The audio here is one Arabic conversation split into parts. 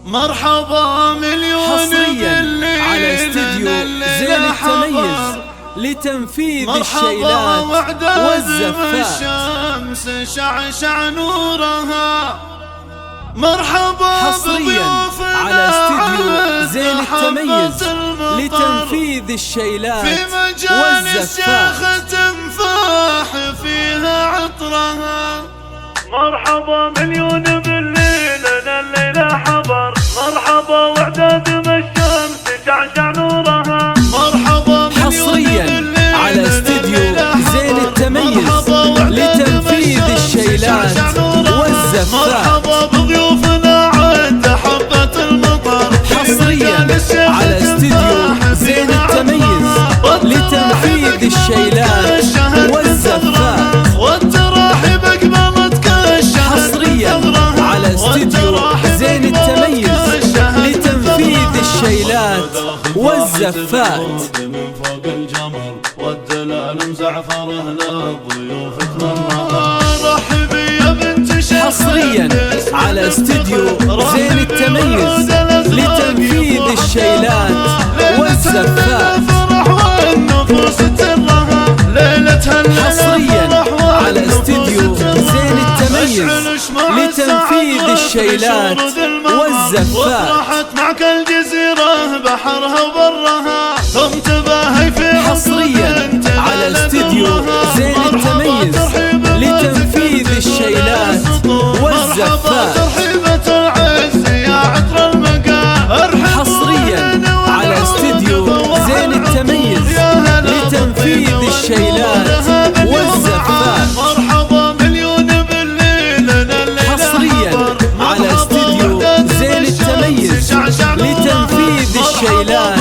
مرحبا مليون حصريا على استديو زين التميز لتنفيذ الشيلات والزفات. الشمس شعشع نورها. مرحبا حصريا على استديو زين التميز لتنفيذ الشيلات والزفات. تنفاح فيها عطرها. مرحبا مليون بالليلة الليلة حضر. مرحبا وعداد الشمس شعشع نورها. مرحبا حصريا على استديو زين التميز لتنفيذ الشيلات والزفات. مرحبا بضيوفنا عند حبة المطر. حصريا على استديو زين التميز لتنفيذ الشيلات والزفات. والتراحب اقبلت كالشهد. حصريا على استديو زين التميز لتنفيذ الشيلات والزفات. من فوق الجمر والدلال مزعفره للضيوف تمرها. رحبي يا بنت شيخ. حصريا على استديو زين التميز لتنفيذ الشيلات والزفات. حصريا على استديو زين التميز لتنفيذ الشيلات والزفات. وطرحت معك الجزيرة بحرها وبرها. ثم تباهي في حصريا على استديو زين التميز لتنفيذ الشيلات والزفات. حصريا على استديو زين التميز لتنفيذ الشيلات والزفات. مرحبا مليون بالليل. حصريا على استديو زين التميز لتنفيذ الشيلات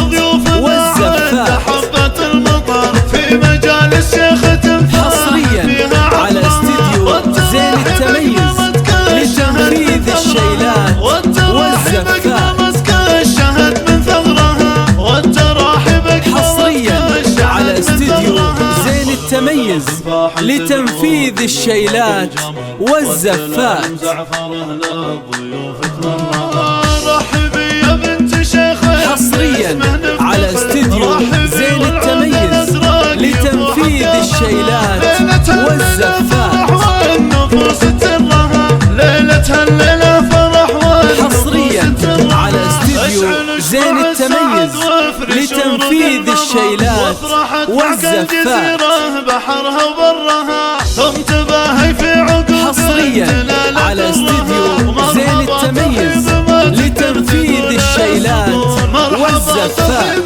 والزفات. حبة المطر في مجال الشيخ. حصريا على استديو زين التميز لتنفيذ الشيلات والزفات. حصريا على استديو زين التميز لتنفيذ الشيلات والزفات. حصريا على استديو زين التميز لتنفيذ الشيلات والزفات. حصريا على استديو زين التميز لتنفيذ الشيلات والزفات. بحرها وبرها. ثم تباهي في عقب. حصريا على استديو زين التميز لتنفيذ الشيلات والزفات.